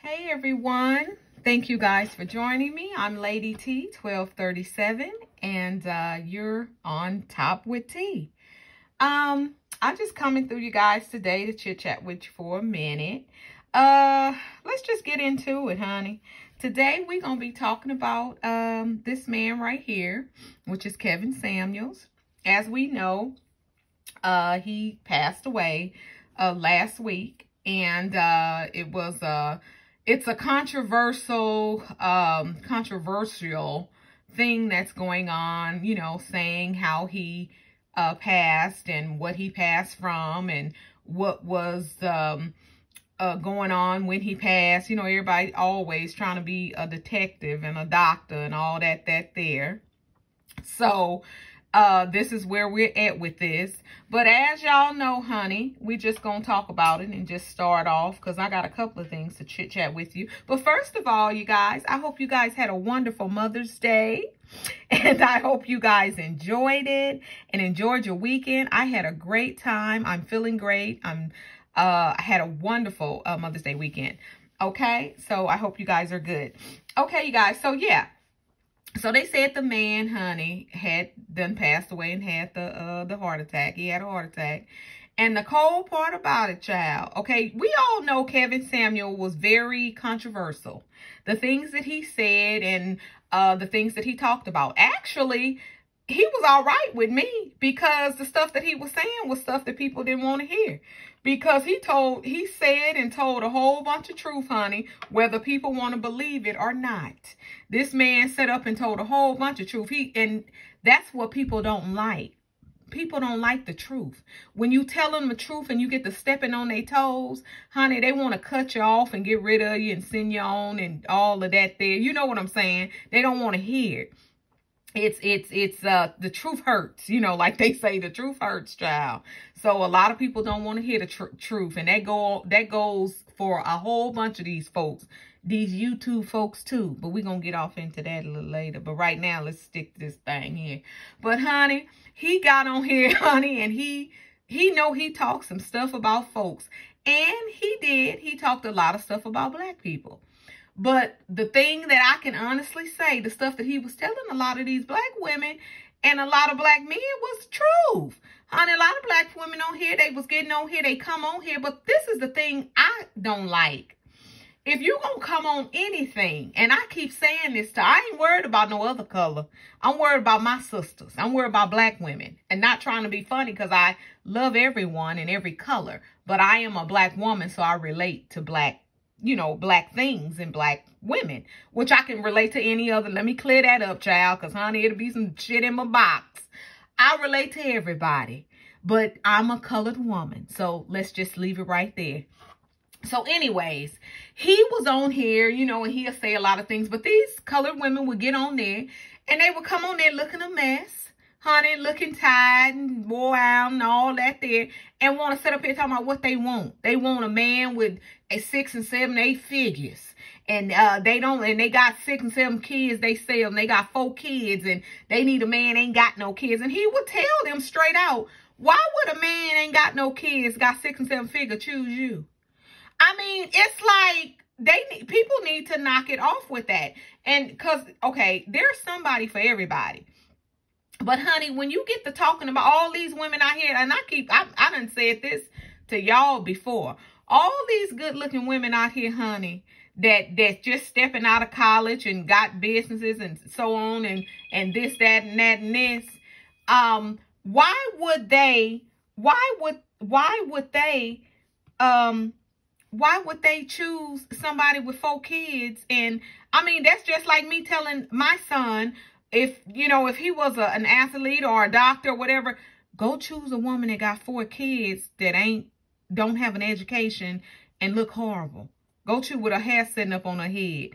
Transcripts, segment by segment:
Hey everyone, thank you guys for joining me. I'm Lady T 1237 and you're on Top with T. I'm just coming through you guys today to chit chat with you for a minute. Let's just get into it, honey. Today we're gonna be talking about this man right here, which is Kevin Samuels. As we know, he passed away last week, and it's a controversial thing that's going on, you know, saying how he passed and what he passed from and what was going on when he passed. You know, everybody always trying to be a detective and a doctor and all that there. So this is where we're at with this. But as y'all know, honey, we just gonna talk about it and just start off because I got a couple of things to chit chat with you. But first of all, you guys, I hope you guys had a wonderful Mother's Day. And I hope you guys enjoyed it and enjoyed your weekend. I had a great time. I'm feeling great. I had a wonderful Mother's Day weekend. Okay, so I hope you guys are good. Okay, you guys, so yeah. So they said the man, honey, had done passed away and had the heart attack. He had a heart attack. And the cold part about it, child, okay, we all know Kevin Samuel was very controversial. The things that he said and the things that he talked about. Actually, he was all right with me because the stuff that he was saying was stuff that people didn't want to hear. Because he said and told a whole bunch of truth, honey, whether people want to believe it or not. This man set up and told a whole bunch of truth. And that's what people don't like. People don't like the truth. When you tell them the truth and you get to stepping on their toes, honey, they want to cut you off and get rid of you and send you on and all of that there. You know what I'm saying? They don't want to hear it. It's the truth hurts, you know, like they say, the truth hurts, child. So a lot of people don't want to hear the truth, and that goes for a whole bunch of these folks, these YouTube folks too. But we're gonna get off into that a little later. But right now, let's stick to this thing here. But honey, he got on here, honey, and he know he talked some stuff about folks, and he talked a lot of stuff about black people. But the thing that I can honestly say, the stuff that he was telling a lot of these black women and a lot of black men was truth. Honey, a lot of black women on here, they was getting on here, they come on here. But this is the thing I don't like. If you gonna come on anything, and I keep saying this I ain't worried about no other color. I'm worried about my sisters. I'm worried about black women. And not trying to be funny because I love everyone and every color. But I am a black woman, so I relate to black, you know, black things and black women, which I can relate to any other. Let me clear that up, child, because, honey, it'll be some shit in my box. I relate to everybody, but I'm a colored woman, so let's just leave it right there. So anyways, he was on here, you know, and he'll say a lot of things, but these colored women would get on there, and they would come on there looking a mess, honey, looking tired and wore out and all that there, and want to sit up here talking about what they want. They want a man with 6 and 7, 8 figures. And they got 6 and 7 kids they sell, and they got 4 kids, and they need a man ain't got no kids. And he would tell them straight out, why would a man ain't got no kids, got 6 and 7 figure, choose you? I mean, it's like people need to knock it off with that. And because, okay, there's somebody for everybody. But honey, when you get to talking about all these women out here, and I done said this to y'all before, all these good looking women out here, honey, that just stepping out of college and got businesses and so on and this, that, and that, and this, why would they choose somebody with 4 kids? And I mean, that's just like me telling my son, if he was an athlete or a doctor or whatever, go choose a woman that got 4 kids that don't have an education and look horrible. Go choose with her hair sitting up on her head.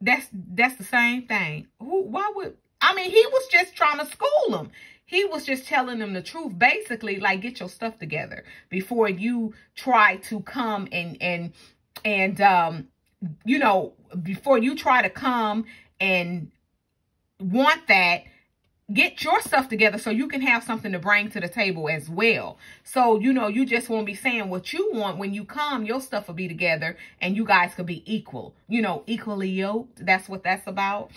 That's the same thing. He was just trying to school them. He was just telling them the truth. Basically, like, get your stuff together before you try to come and before you try to come and want that get your stuff together so you can have something to bring to the table as well. So, you know, you just won't be saying what you want. When you come, your stuff will be together and you guys could be equal, you know, equally yoked. That's what that's about.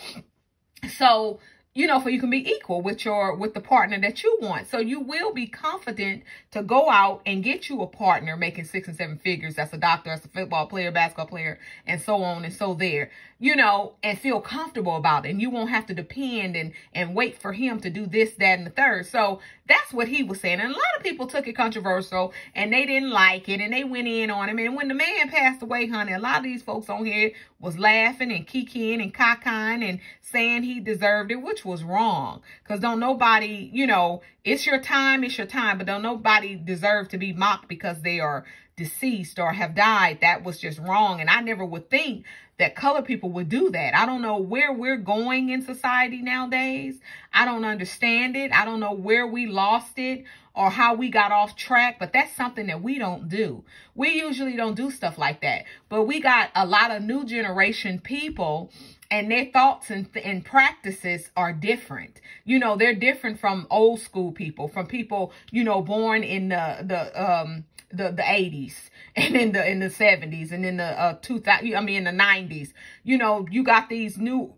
So, you know, for you can be equal with the partner that you want. So you will be confident to go out and get you a partner making 6 and 7 figures. That's a doctor, that's a football player, basketball player, and so on and so there, you know, and feel comfortable about it. And you won't have to depend and wait for him to do this, that, and the third. So that's what he was saying. And a lot of people took it controversial and they didn't like it and they went in on him. And when the man passed away, honey, a lot of these folks on here was laughing and kikiing and cockeying and saying he deserved it, which was wrong. Because don't nobody, you know, it's your time, but don't nobody deserve to be mocked because they are deceased or have died. That was just wrong. And I never would think that colored people would do that. I don't know where we're going in society nowadays. I don't understand it. I don't know where we lost it or how we got off track, but that's something that we don't do. We usually don't do stuff like that. But we got a lot of new generation people and their thoughts and practices are different. You know, they're different from old school people, from people, you know, born in the 80s and in the 70s and in the 2000, I mean in the 90s. You know, you got these new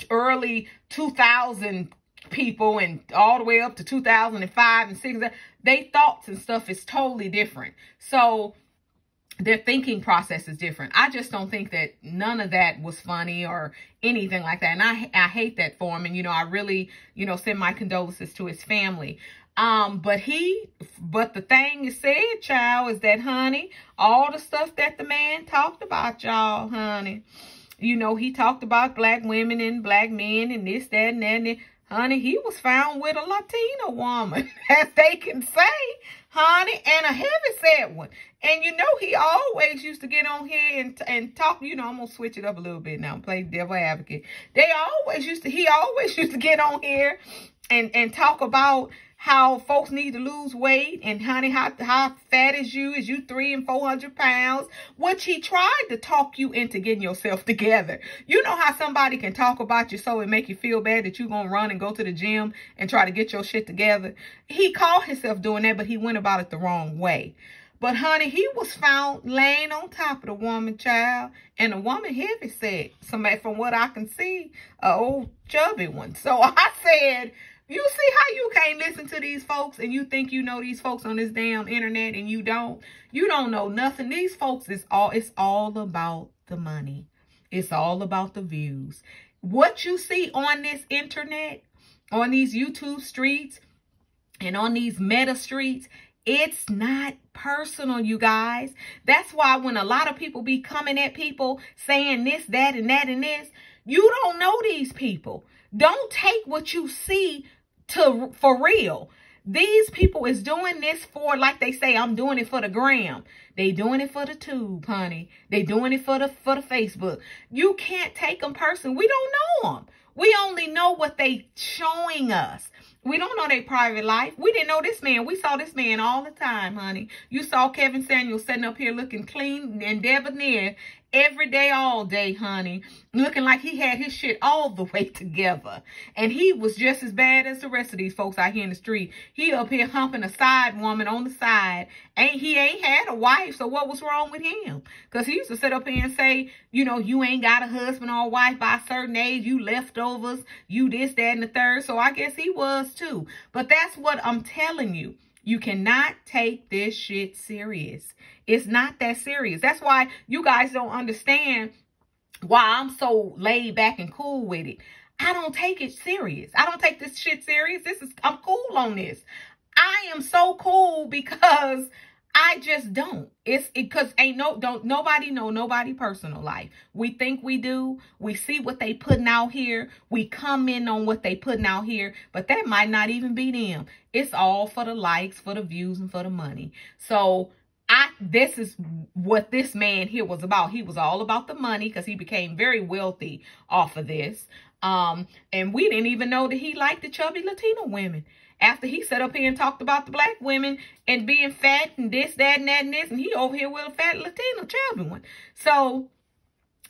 early 2000 people and all the way up to 2005 and 6. They thoughts and stuff is totally different. So their thinking process is different. I just don't think that none of that was funny or anything like that. And I hate that for him. And, you know, I really, you know, send my condolences to his family. But the thing is said, child, is that, honey, all the stuff that the man talked about, y'all, honey, you know, he talked about black women and black men and this, that, and that. And honey, he was found with a Latina woman, as they can say, honey, and a heavyset one. And you know, he always used to get on here and talk, you know, I'm going to switch it up a little bit now, play devil advocate. He always used to get on here and talk about how folks need to lose weight and, honey, how fat is you 300 and 400 pounds, which he tried to talk you into getting yourself together. You know how somebody can talk about you so it make you feel bad that you're going to run and go to the gym and try to get your shit together. He called himself doing that, but he went about it the wrong way. But, honey, he was found laying on top of the woman, child, and the woman heavy set, somebody from what I can see, an old chubby one. So I said, you see how you can't listen to these folks and you think you know these folks on this damn internet and you don't know nothing. These folks it's all about the money. It's all about the views. What you see on this internet, on these YouTube streets and on these meta streets, it's not personal, you guys. That's why when a lot of people be coming at people saying this, that, and that, and this, you don't know these people. Don't take what you see for real. These people is doing this for, like they say, I'm doing it for the gram. They doing it for the tube, honey. They doing it for the Facebook. You can't take them personal. We don't know them. We only know what they showing us. We don't know their private life. We didn't know this man. We saw this man all the time, honey. You saw Kevin Samuels sitting up here looking clean and debonair every day, all day, honey. Looking like he had his shit all the way together. And he was just as bad as the rest of these folks out here in the street. He up here humping a side woman on the side. He ain't had a wife, so what was wrong with him? Because he used to sit up here and say, you know, you ain't got a husband or a wife by a certain age. You leftovers. You this, that, and the third. So I guess he was too. But that's what I'm telling you. You cannot take this shit serious. It's not that serious. That's why you guys don't understand why I'm so laid back and cool with it. I don't take it serious. I don't take this shit serious. I'm cool on this. I am so cool because I just don't. It's because nobody know nobody personal life. We think we do. We see what they putting out here. We comment on what they putting out here, but that might not even be them. It's all for the likes, for the views, and for the money. So this is what this man here was about. He was all about the money because he became very wealthy off of this. And we didn't even know that he liked the chubby Latino women. After he sat up here and talked about the black women and being fat and this, that, and that, and this, and he over here with a fat Latino chubby one. So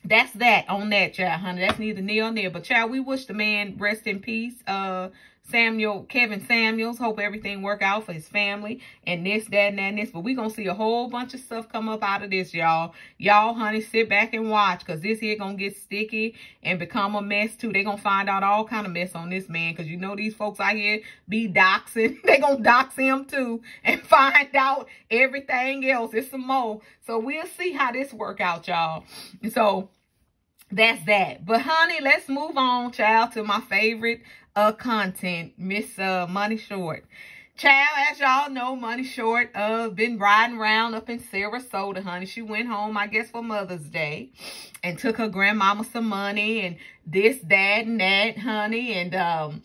that's that on that, child, honey. That's neither near or near. But, child, we wish the man rest in peace. Kevin Samuels. Hope everything work out for his family and this, that, and that, and this. But we gonna see a whole bunch of stuff come up out of this, y'all. Y'all, honey, sit back and watch, because this here gonna get sticky and become a mess too. They gonna find out all kind of mess on this man, because you know these folks out here be doxing. They gonna dox him too and find out everything else. It's some more. So we'll see how this work out, y'all. So that's that. But honey, let's move on, child, to my favorite content, Miss Money Short. Child, as y'all know, Money Short been riding around up in Sarasota, honey. She went home, I guess, for Mother's Day and took her grandmama some money and this, that, and that, honey. And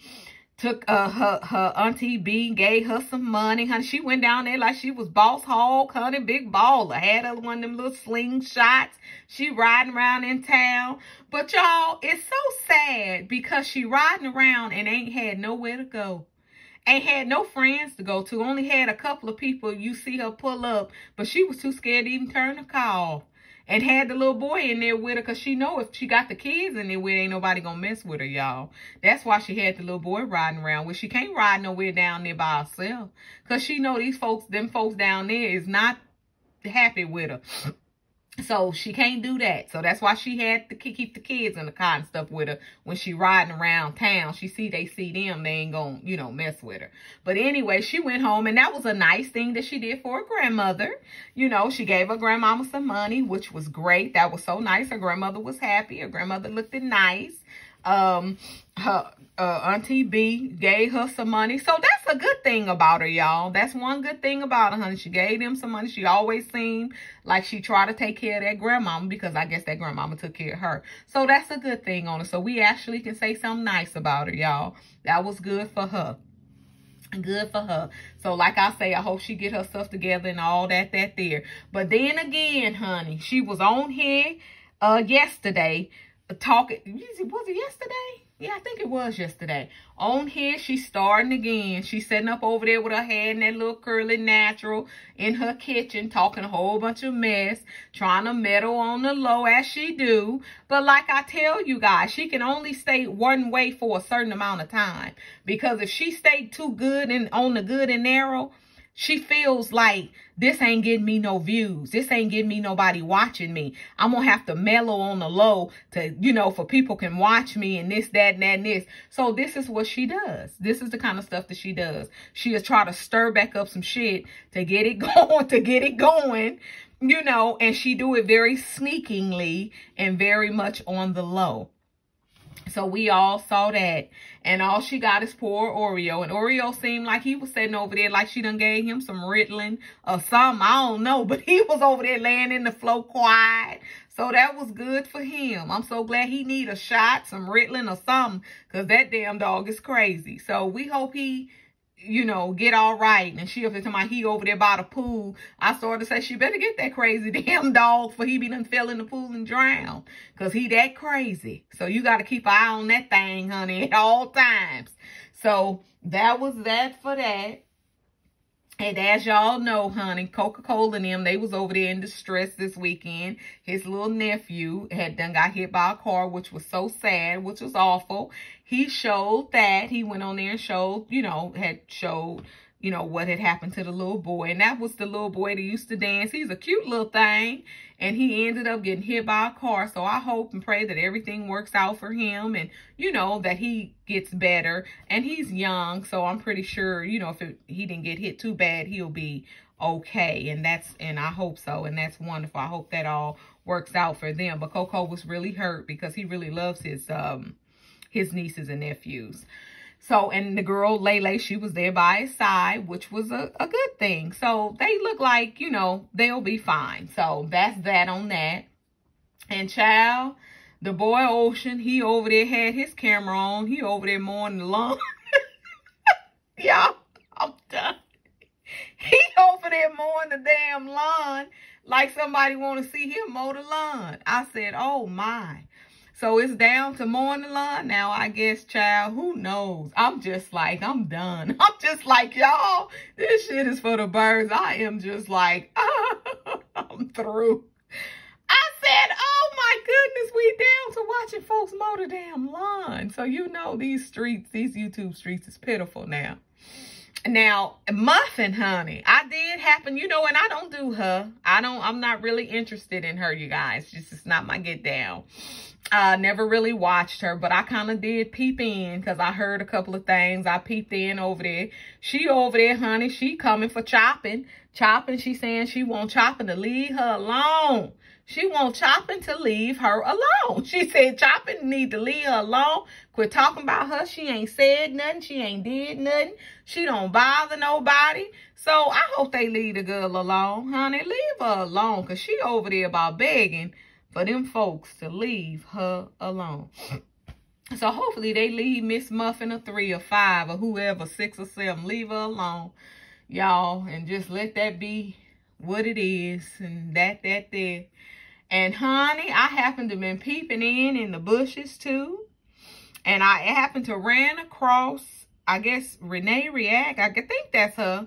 took her auntie B, gave her some money, honey. She went down there like she was Boss Hog, honey, big baller. Had her one of them little slingshots. She riding around in town. But y'all, it's so sad because she riding around and ain't had nowhere to go. Ain't had no friends to go to. Only had a couple of people you see her pull up, but she was too scared to even turn the call. And had the little boy in there with her, because she know if she got the kids in there with her, ain't nobody gonna mess with her, y'all. That's why she had the little boy riding around with. She can't ride nowhere down there by herself, because she know these folks, them folks down there is not happy with her. So she can't do that. So that's why she had to keep the kids in the car and stuff with her when she riding around town. They see them, they ain't gonna, you know, mess with her. But anyway, she went home, and that was a nice thing that she did for her grandmother. You know, she gave her grandmama some money, which was great. That was so nice. Her grandmother was happy. Her grandmother looked nice. Her auntie B gave her some money. So that's a good thing about her, y'all. That's one good thing about her, honey. She gave them some money. She always seemed like she tried to take care of that grandmama, because I guess that grandmama took care of her. So that's a good thing on her. So we actually can say something nice about her, y'all. That was good for her. Good for her. So like I say, I hope she get her stuff together and all that there. But then again, honey, she was on here yesterday talking. Was it yesterday? Yeah, I think it was yesterday. On here, she's starting again. She's sitting up over there with her hair in that little curly natural in her kitchen, talking a whole bunch of mess, trying to meddle on the low as she do. But like I tell you guys, she can only stay one way for a certain amount of time. Because if she stayed too good and on the good and narrow, she feels like this ain't getting me no views. This ain't getting me nobody watching me. I'm going to have to mellow on the low to, you know, for people can watch me and this, that, and that, and this. So this is what she does. This is the kind of stuff that she does. She is trying to stir back up some shit to get it going, you know, and she do it very sneakingly and very much on the low. So we all saw that. And all she got is poor Oreo. And Oreo seemed like he was sitting over there like she done gave him some Ritalin or something. I don't know. But he was over there laying in the floor quiet. So that was good for him. I'm so glad he need a shot, some Ritalin or something. Because that damn dog is crazy. So we hope he, you know, get all right. And she up there talking about he over there by the pool. I started to say she better get that crazy damn dog for he be done fell in the pool and drowned. Because he that crazy. So you got to keep an eye on that thing, honey, at all times. So that was that for that. And as y'all know, honey, Coca-Cola and them, they was over there in distress this weekend. His little nephew had done got hit by a car, which was so sad, which was awful. He showed that. He went on there and showed, you know, what had happened to the little boy. And that was the little boy that used to dance. He's a cute little thing. And he ended up getting hit by a car. So I hope and pray that everything works out for him. And, you know, that he gets better. And he's young. So I'm pretty sure, you know, if he didn't get hit too bad, he'll be okay. And I hope so. And that's wonderful. I hope that all works out for them. But Coco was really hurt because he really loves his nieces and nephews. So, and the girl, Lele, she was there by his side, which was a good thing. So, they look like, you know, they'll be fine. So, that's that on that. And, child, the boy Ocean, he over there had his camera on. He over there mowing the lawn. Y'all, I'm done. He over there mowing the damn lawn like somebody want to see him mow the lawn. I said, oh, my. So it's down to mowing the lawn now, I guess, child. Who knows? I'm just like, I'm done. I'm just like, y'all, this shit is for the birds. I am just like, I'm through. I said, oh my goodness, we down to watch watching folks mow the damn lawn. So you know these streets, these YouTube streets is pitiful now. Now, Muffin, honey, I did happen, you know, and I don't do her. I'm not really interested in her, you guys. It's not my get down. Never really watched her, but I kind of did peep in because I heard a couple of things. I peeped in over there. She over there, honey, she coming for chopping. Chopping, she saying she want chopping to leave her alone. She want chopping to leave her alone. She said chopping need to leave her alone. Quit talking about her. She ain't said nothing. She ain't did nothing. She don't bother nobody. So I hope they leave the girl alone, honey. Leave her alone because she over there about begging for them folks to leave her alone. So hopefully they leave Miss Muffin a 3 or 5 or whoever, 6 or 7. Leave her alone, y'all, and just let that be what it is. And that there. And honey, I happened to been peeping in the bushes too. And I happened to ran across, I guess, Renee React. I think that's her.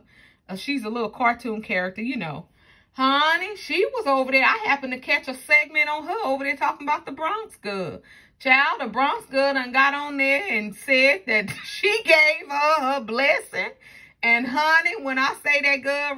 She's a little cartoon character, you know. Honey, she was over there. I happened to catch a segment on her over there talking about the Bronx girl. Child, the Bronx girl done got on there and said that she gave her blessing. And honey, when I say that girl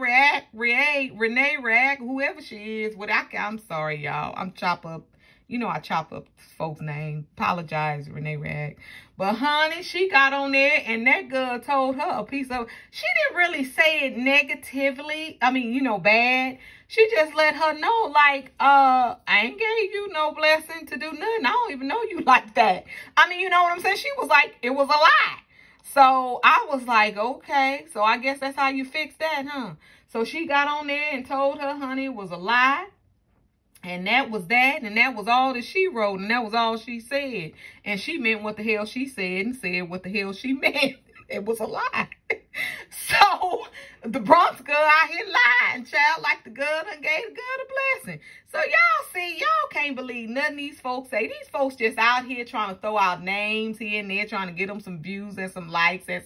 Renee React, whoever she is, I'm sorry, y'all. I'm chop up. You know I chop up folks' name. Apologize, Renee React. But honey, she got on there and that girl told her a piece of... She didn't really say it negatively. I mean, you know, bad. She just let her know, like, I ain't gave you no blessing to do nothing. I don't even know you like that. I mean, you know what I'm saying? She was like, it was a lie. So I was like, okay, so I guess that's how you fix that, huh? So she got on there and told her, honey, it was a lie. And that was that. And that was all that she wrote. And that was all she said. And she meant what the hell she said and said what the hell she meant. It was a lie. So the Bronx girl out here lying, child, like the girl done gave the girl a blessing. So y'all see, y'all can't believe nothing these folks say. These folks just out here trying to throw out names here and there, trying to get them some views and some likes and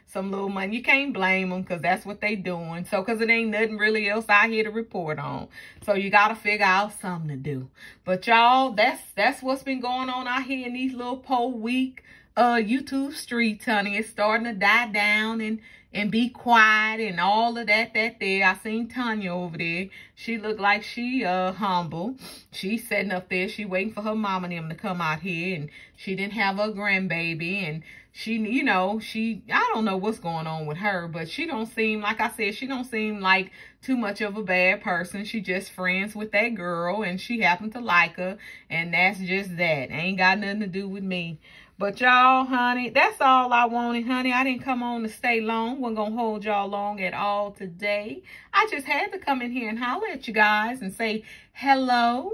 some little money. You can't blame them because that's what they doing. So because it ain't nothing really else out here to report on. So you got to figure out something to do. But y'all, that's what's been going on out here in these little week YouTube streets, honey. It's starting to die down and be quiet and all of that there. I seen Tanya over there. She looked like she humble. She's sitting up there. She waiting for her mom and them to come out here. And she didn't have her grandbaby. And she, you know, I don't know what's going on with her. But she don't seem, like I said, she don't seem like too much of a bad person. She just friends with that girl. And she happened to like her. And that's just that. Ain't got nothing to do with me. But y'all, honey, that's all I wanted, honey. I didn't come on to stay long. Wasn't going to hold y'all long at all today. I just had to come in here and holler at you guys and say hello.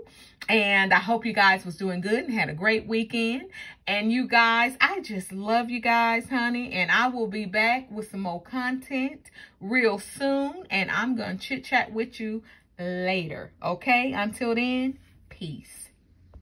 And I hope you guys was doing good and had a great weekend. And you guys, I just love you guys, honey. And I will be back with some more content real soon. And I'm going to chit-chat with you later. Okay? Until then, peace.